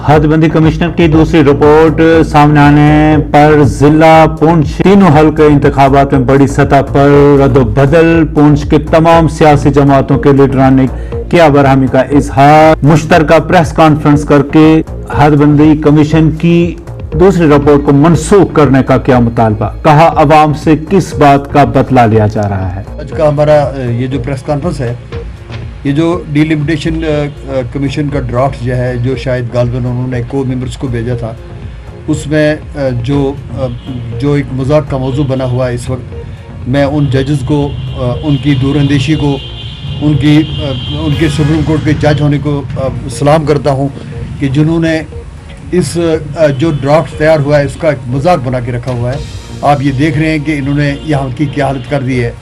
हदबंदी commissioner की दूसरी report सामने आने पर जिला पुंछ तीनों हल्के इंतखाबात में बड़ी सतह पर रद्दोबदल। पुंछ के तमाम सियासी जमातों के लीडरान ने किया बरहमी का इजहार। मुश्तरका प्रेस कॉन्फ्रेंस करके हदबंदी कमीशन की दूसरी रिपोर्ट को मनसूख करने का किया मुतालबा। कहा अवाम से किस बात का बदला लिया जा रहा है। आज का हमारा ये जो प्रेस कॉन्फ्रेंस है, ये जो डिलिमिटेशन कमीशन का ड्राफ्ट जो है, जो शायद गालिबन उन्होंने को मेंबर्स को भेजा था, उसमें जो एक मजाक का मौजू बना हुआ है इस वक्त, मैं उन जजेस को उनकी दूरअंदेशी को उनके सुप्रीम कोर्ट के जज होने को सलाम करता हूँ कि जिन्होंने इस जो ड्राफ्ट तैयार हुआ है इसका एक मजाक बना के रखा हुआ है। आप ये देख रहे हैं कि इन्होंने यहाँ की क्या हालत कर दी है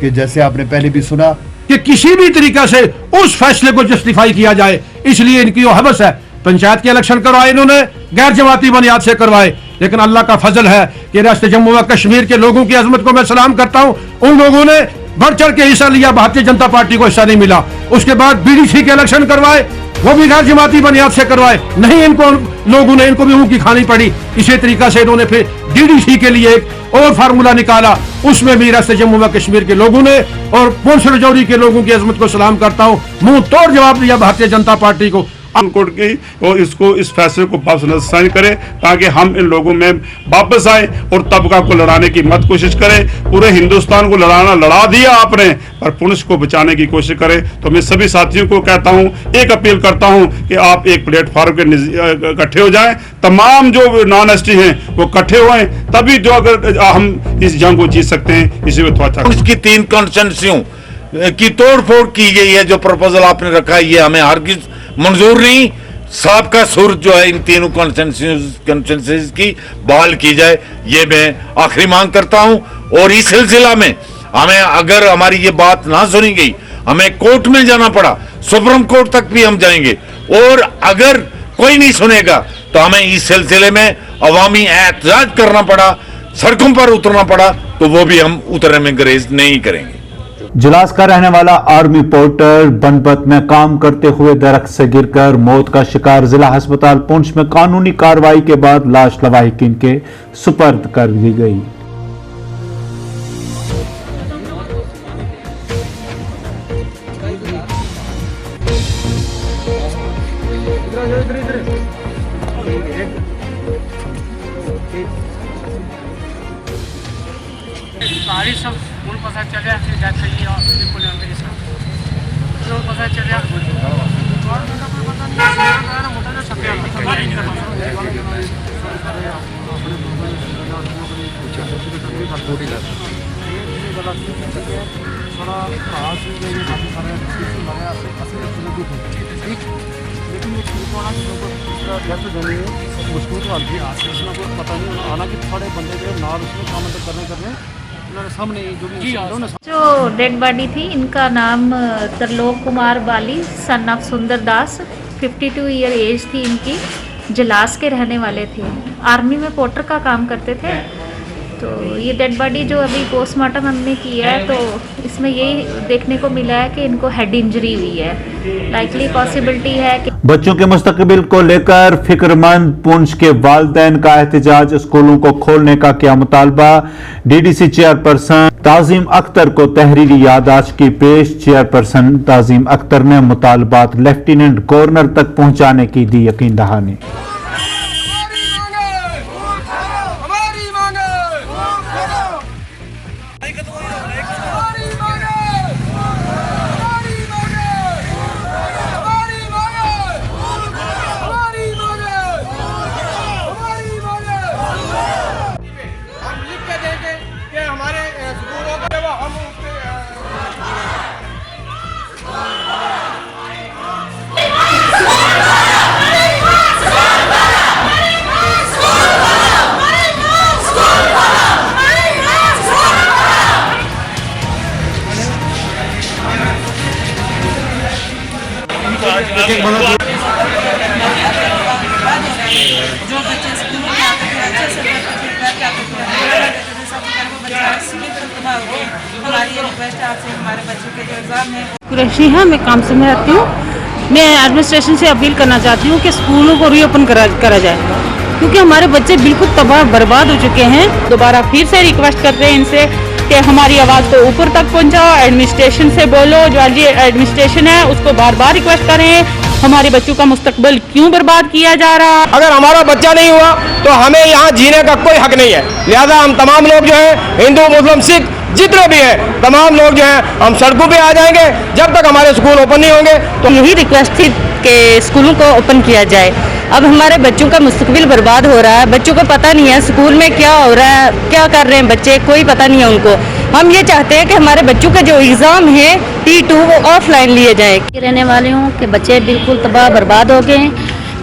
कि जैसे आपने पहले भी सुना कि किसी भी तरीका से उस फैसले को जस्टिफाई किया जाए, इसलिए इनकी वो हवस है। पंचायत के इलेक्शन करवाए इन्होंने गैर जमाती बुनियाद से करवाए, लेकिन अल्लाह का फजल है कि रियासत जम्मू व कश्मीर के लोगों की अजमत को मैं सलाम करता हूँ। उन लोगों ने बढ़ चढ़ के हिस्सा लिया, भारतीय जनता पार्टी को हिस्सा नहीं मिला। उसके बाद बीडीसी के इलेक्शन करवाए, वो भी गैर जमाती बुनियाद से करवाए, नहीं इनको लोगों ने इनको भी मुंह की खानी पड़ी। इसी तरीका से इन्होंने फिर डीडीसी के लिए एक और फार्मूला निकाला, उसमें भी रियासत जम्मू व कश्मीर के लोगों ने और पुंछ राजौरी के लोगों की अजमत को सलाम करता हूँ, मुंह तोड़ जवाब दिया भारतीय जनता पार्टी को। कोर्ट की और इस फैसले को वापस नजरसानी करें ताकि हम इन लोगों में वापस आए और तबका को लड़ाने की मत कोशिश करें। पूरे हिंदुस्तान को लड़ा दिया आपने, पर पुंछ को बचाने की कोशिश करें। तो मैं सभी साथियों को कहता हूं, एक अपील करता हूं कि आप एक प्लेटफॉर्म के इकट्ठे हो जाएं, तमाम जो नॉन एसटी हैं वो इकट्ठे हुए, तभी जो अगर हम इस जंग को जीत सकते हैं। इसी में थोड़ा उसकी 3 कॉन्स्टिट्यूंसियों की तोड़फोड़ की गई है। जो प्रपोजल आपने रखा है ये हमें हरगिज मंजूर नहीं। सबका सुर जो है इन तीनों कॉन्स्टिट्यूंसीज की बहाल की जाए, ये मैं आखिरी मांग करता हूं। और इस सिलसिला में हमें अगर हमारी ये बात ना सुनी गई, हमें कोर्ट में जाना पड़ा, सुप्रीम कोर्ट तक भी हम जाएंगे, और अगर कोई नहीं सुनेगा तो हमें इस सिलसिले में अवामी एहतजाज करना पड़ा, सड़कों पर उतरना पड़ा, तो वो भी हम उतरने में गुरेज नहीं करेंगे। जुलास का रहने वाला आर्मी पोर्टर बनपत में काम करते हुए दरख्त से गिरकर मौत का शिकार। जिला अस्पताल पुंछ में कानूनी कार्रवाई के बाद लाश लवाहिकीन के सुपर्द कर दी गई। सब मूल पता चलिया फिर जाते ही और पुलिस में सब लोग पता चलिया और पता नहीं मोटा जो सत्य थोड़ा खास लेकिन मुश्किल तो आती है पता नहीं, हालांकि थोड़े बंदे जो नाल उसमें काम करने सामने जो डेड बॉडी थी, इनका नाम त्रिलोक कुमार बाली सन ऑफ सुंदर दास, 52 ईयर एज थी इनकी, जलास के रहने वाले थे। आर्मी में पोर्टर का काम करते थे। तो ये डेड बॉडी जो अभी पोस्टमार्टम हमने किया है, तो इसमें यही देखने को मिला है कि इनको हेड इंजरी हुई है। लाइकली पॉसिबिलिटी है कि बच्चों के मुस्तकबिल को लेकर फिक्रमंद पुंछ के वालिदैन का एहतजाज। स्कूलों को खोलने का किया मुतालबा। डीडीसी चेयरपर्सन ताजीम अख्तर को तहरीरी याददाश्त की पेश। चेयरपर्सन ताजीम अख्तर ने मुतालबात लेफ्टिनेंट गवर्नर तक पहुंचाने की दी यकीन दहानी। जो बच्चे स्कूल में आते थे अच्छे से फीडबैक आते थे। हमारी ये रिक्वेस्ट है आपसे, हमारे बच्चों के जो एग्जाम है। कुरैशी है, मैं काम से में रहती हूँ। मैं एडमिनिस्ट्रेशन से अपील करना चाहती हूँ कि स्कूलों को रीओपन करा जाए, क्योंकि हमारे बच्चे बिल्कुल तबाह बर्बाद हो चुके हैं। दोबारा फिर से रिक्वेस्ट करते हैं इनसे कि हमारी आवाज़ को ऊपर तक पहुँचाओ, एडमिनिस्ट्रेशन से बोलो, जो आज एडमिनिस्ट्रेशन है उसको बार बार रिक्वेस्ट करें, हमारे बच्चों का मुस्तकबिल क्यों बर्बाद किया जा रहा है। अगर हमारा बच्चा नहीं हुआ तो हमें यहाँ जीने का कोई हक नहीं है। लिहाजा हम तमाम लोग जो है, हिंदू मुस्लिम सिख जितने भी हैं, तमाम लोग जो हैं हम सड़कों पे आ जाएंगे जब तक हमारे स्कूल ओपन नहीं होंगे। तो यही रिक्वेस्ट थी कि स्कूलों को ओपन किया जाए। अब हमारे बच्चों का मुस्तकबिल बर्बाद हो रहा है, बच्चों को पता नहीं है स्कूल में क्या हो रहा है, क्या कर रहे हैं बच्चे, कोई पता नहीं है उनको। हम ये चाहते हैं कि हमारे बच्चों का जो एग्ज़ाम है T2 वो ऑफलाइन लिए जाए। रहने वाले हूँ कि बच्चे बिल्कुल तबाह बर्बाद हो गए हैं।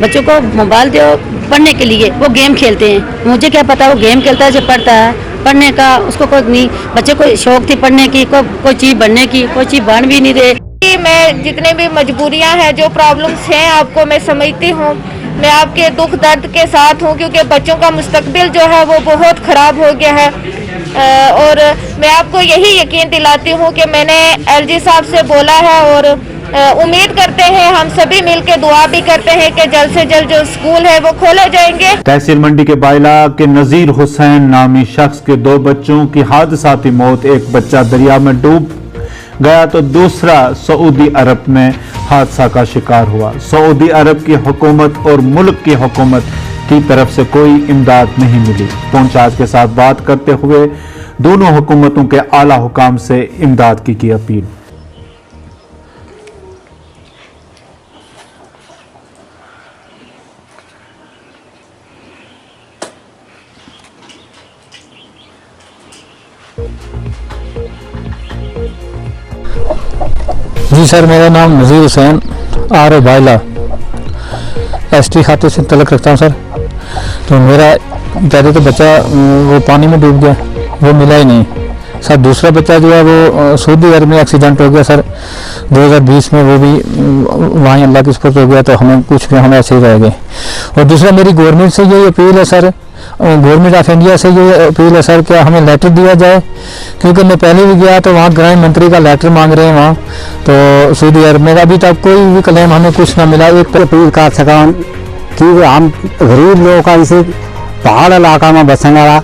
बच्चों को मोबाइल दो पढ़ने के लिए, वो गेम खेलते हैं। मुझे क्या पता वो गेम खेलता है जो पढ़ता है, पढ़ने का उसको कोई नहीं। बच्चे को शौक थी पढ़ने की, कोई चीज़ बनने की, कोई चीज़ बन भी नहीं रही। मैं जितने भी मजबूरियां हैं, जो प्रॉब्लम्स हैं, आपको मैं समझती हूँ। मैं आपके दुख दर्द के साथ हूँ, क्योंकि बच्चों का मुस्तकबिल जो है वो बहुत ख़राब हो गया है। और मैं आपको यही यकीन दिलाती हूँ कि मैंने LG साहब से बोला है, और उम्मीद करते हैं, हम सभी मिलकर दुआ भी करते हैं कि जल्द से जल्द जो स्कूल है वो खोले जाएंगे। तहसील मंडी के बाइला के नजीर हुसैन नामी शख्स के 2 बच्चों की हादसाती मौत, एक बच्चा दरिया में डूब गया तो दूसरा सऊदी अरब में हादसा का शिकार हुआ। सऊदी अरब की हुकूमत और मुल्क की हुकूमत की तरफ से कोई इमदाद नहीं मिली। पूंछ आज के साथ बात करते हुए दोनों हुकूमतों के आला हुकाम से इमदाद की अपील। जी सर, मेरा नाम नज़ीर हुसैन आर बाइला ST खाते से तलक रखता हूँ सर। तो मेरा पहले तो बच्चा वो पानी में डूब गया, वो मिला ही नहीं सर। दूसरा बच्चा जो है वो सऊदी अरब में एक्सीडेंट हो गया सर 2020 में, वो भी वहाँ अल्लाह के सुपुर्द हो गया। तो हमें कुछ हम ऐसे ही रह गए। और दूसरा मेरी गवर्नमेंट से यही अपील है सर, गवर्नमेंट ऑफ इंडिया से ये अपील है सर, क्या हमें लेटर दिया जाए, क्योंकि मैं पहले भी गया तो वहाँ गृह मंत्री का लेटर मांग रहे हैं वहाँ तो सऊदी अरब में, अभी तक कोई भी क्लेम हमें कुछ ना मिला। एक अपील कर सका कि हम गरीब लोगों का इसे पहाड़ इलाका में बसने वाला,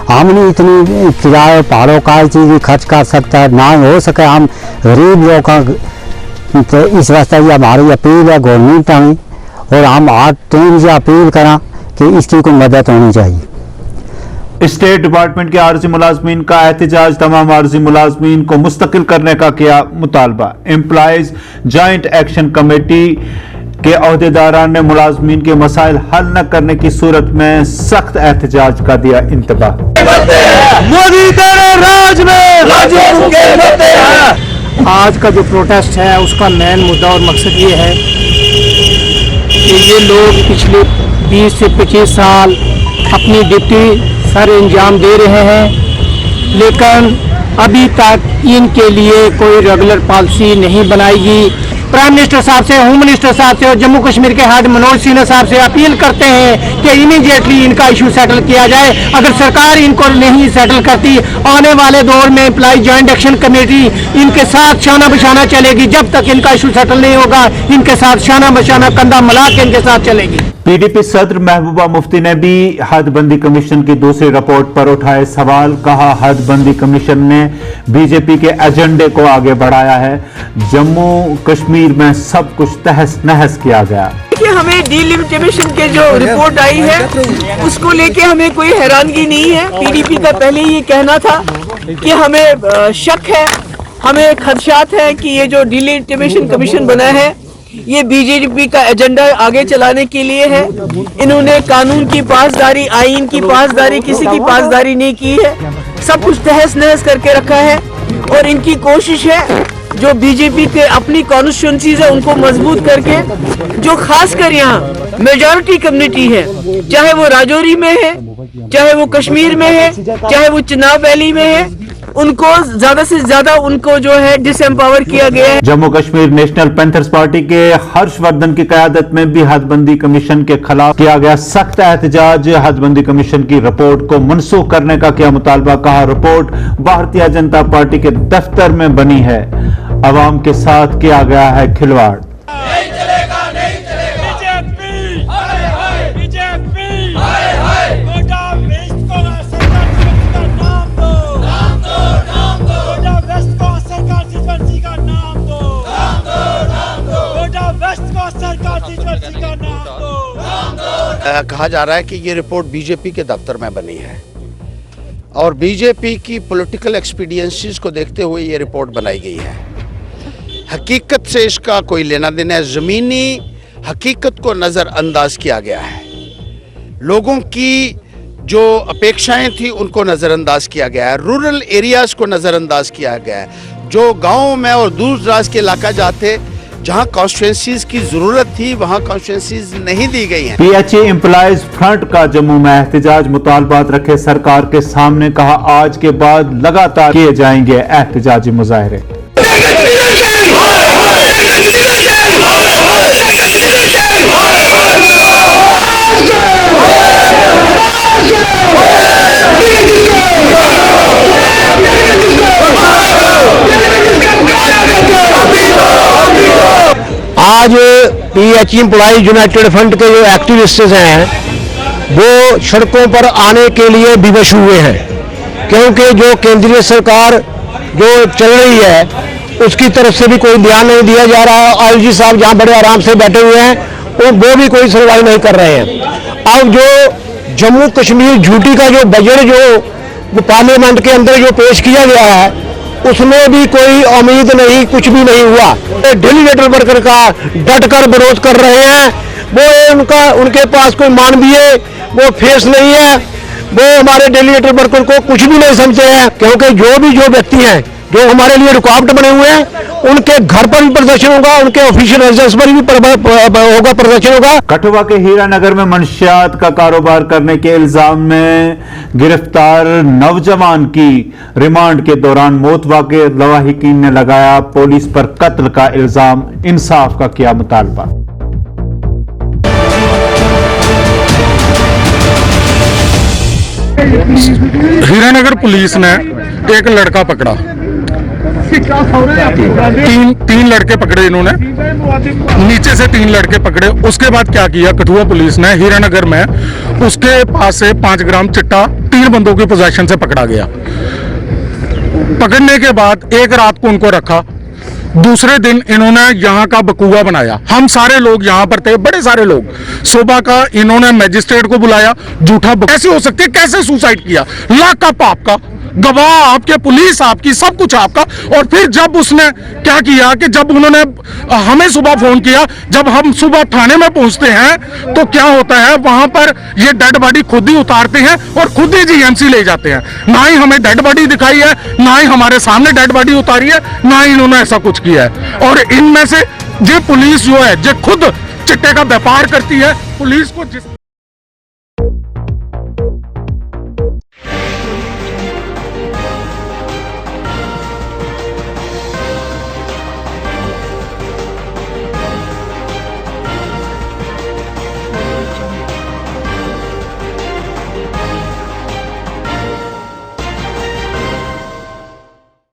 हम नहीं इतनी किराए पहाड़ों का चीज़ खर्च कर सकता है, ना हो सके हम गरीब लोगों का। तो इस वास्ते ये हमारी अपील है गवर्नमेंट में, और हम आज टीम से अपील करा कि इसकी कोई मदद होनी चाहिए। स्टेट डिपार्टमेंट के आर्जी मुलाजमीन का एहतजाज, तमाम आर्जी मुलाजमीन को मुस्तकिल करने का किया मुतालबा। एम्प्लॉइज जॉइंट एक्शन कमेटी के अहदेदारान ने मुलाजमीन के मसाइल हल न करने की सूरत में सख्त एहतजाज का दिया इंतबाह। मोदी तेरे राज में राजू के होते हैं। आज का जो प्रोटेस्ट है उसका मेन मुद्दा और मकसद ये है कि ये लोग पिछले 20 से 25 साल अपनी ड्यूटी सर अंजाम दे रहे हैं, लेकिन अभी तक इनके लिए कोई रेगुलर पॉलिसी नहीं बनाएगी। प्राइम मिनिस्टर साहब से, होम मिनिस्टर साहब से और जम्मू कश्मीर के हेड मनोज सिन्हा साहब से अपील करते हैं कि इमीडिएटली इनका इशू सेटल किया जाए। अगर सरकार इनको नहीं सेटल करती, आने वाले दौर में एम्प्लॉय जॉइंट एक्शन कमेटी इनके साथ शाना बशाना चलेगी। जब तक इनका इशू सेटल नहीं होगा, इनके साथ शाना बशाना कंधा मिला के इनके साथ चलेगी। PDP सदर महबूबा मुफ्ती ने भी हदबंदी कमीशन की दूसरी रिपोर्ट पर उठाए सवाल। कहा, हदबंदी कमीशन ने बीजेपी के एजेंडे को आगे बढ़ाया है, जम्मू कश्मीर में सब कुछ तहस नहस किया गया। हमें डिलिमिटेशन के जो रिपोर्ट आई है उसको लेके हमें कोई हैरानगी नहीं है। PDP का पहले ये कहना था कि हमें शक है, हमें खदशात है कि ये जो डिलिमिटेशन कमीशन बना है ये बीजेपी का एजेंडा आगे चलाने के लिए है। इन्होंने कानून की पासदारी, आईन की पासदारी, किसी की पासदारी नहीं की है, सब कुछ तहस नहस करके रखा है। और इनकी कोशिश है जो बीजेपी के अपनी कॉन्स्टिट्यूंसीज है उनको मजबूत करके, जो खासकर यहाँ मेजॉरिटी कम्युनिटी है, चाहे वो राजौरी में है, चाहे वो कश्मीर में है, चाहे वो चिनाब वैली में है, उनको ज्यादा से ज्यादा उनको जो है डिसएम्पावर किया गया है। Jammu Kashmir national panthers party के हर्षवर्धन की क़यादत में भी हदबंदी कमीशन के खिलाफ किया गया सख्त एहतजाज। हदबंदी कमीशन की रिपोर्ट को मनसूख करने का किया मुतालबा। कहा, रिपोर्ट भारतीय जनता पार्टी के दफ्तर में बनी है, अवाम के साथ किया गया है खिलवाड़। जर्सी का नाम दो, कोटा वेस्ट को सरकारी जर्सी का नाम दो। कहा जा रहा है कि ये रिपोर्ट बीजेपी के दफ्तर में बनी है और बीजेपी की पॉलिटिकल एक्सपीडियंसीज को देखते हुए ये रिपोर्ट बनाई गई है। हकीकत से इसका कोई लेना देना है। ज़मीनी हकीकत को नज़रअंदाज किया गया है। लोगों की जो अपेक्षाएं थी उनको नज़रअंदाज किया गया है। रूरल एरियाज़ को नज़रअंदाज किया गया है। जो गाँव में और दूर दराज के इलाका जाते जहां कॉन्स्टिट्यूंसीज की जरूरत थी वहां कॉन्स्टिट्यूंसीज नहीं दी गई हैं। PHA एम्प्लॉइज फ्रंट का जम्मू में एहतजाज मुतालबात रखे सरकार के सामने, कहा आज के बाद लगातार किए जाएंगे एहतजाजी मुजाहरे। आज PHA एम्प्लॉइज यूनाइटेड फ्रंट के जो एक्टिविस्ट हैं वो सड़कों पर आने के लिए विवश हुए हैं, क्योंकि जो केंद्रीय सरकार जो चल रही है उसकी तरफ से भी कोई ध्यान नहीं दिया जा रहा है। आईजी साहब जहां बड़े आराम से बैठे हुए हैं वो भी कोई सुनवाई नहीं कर रहे हैं। अब जो जम्मू कश्मीर झूठी का जो बजट जो पार्लियामेंट के अंदर जो पेश किया गया है उसमें भी कोई उम्मीद नहीं, कुछ भी नहीं हुआ। डेलीगेटर वर्कर का डटकर विरोध कर रहे हैं। वो उनके पास कोई मानवीय वो फेस नहीं है। वो हमारे डेलीगेटर वर्कर को कुछ भी नहीं समझते हैं, क्योंकि जो व्यक्ति हैं जो हमारे लिए रुकावट बने हुए हैं उनके घर पर भी प्रदर्शन होगा, उनके ऑफिशियल रेजिडेंस पर भी होगा प्रदर्शन होगा। कठुआ के हीरानगर में मंशियात का कारोबार करने के इल्जाम में गिरफ्तार नौजवान की रिमांड के दौरान मौत वाक़े लवाहिकीन ने लगाया पुलिस पर कत्ल का इल्जाम, इंसाफ का किया मुतालबा। हीरानगर पुलिस ने एक लड़का पकड़ा, तीन लड़के पकड़े इन्होंने, नीचे से 3 लड़के पकड़े। उसके बाद क्या किया कठुआ पुलिस ने हीरानगर में उसके पास से 5 ग्राम चिट्टा 3 बंदों की पोजीशन से पकड़ा गया। पकड़ने के बाद एक रात को उनको रखा, दूसरे दिन इन्होंने यहाँ का बकुआ बनाया। हम सारे लोग यहाँ पर थे, बड़े सारे लोग। सुबह का इन्होंने मैजिस्ट्रेट को बुलाया, झूठा कैसे हो सकती है, कैसे सुसाइड किया, लाख का पाप का गवाह आपके, पुलिस आपकी, सब कुछ आपका। और फिर जब उसने क्या किया कि जब उन्होंने हमें सुबह फोन किया, जब हम सुबह थाने में पहुंचते हैं तो क्या होता है वहां पर ये डेड बॉडी खुद ही उतारते हैं और खुद ही GMC ले जाते हैं। ना ही हमें डेड बॉडी दिखाई है, ना ही हमारे सामने डेड बॉडी उतारी है, ना ही इन्होंने ऐसा कुछ किया है। और इनमें से ये पुलिस जो है जो खुद चिट्टे का व्यापार करती है, पुलिस को जिस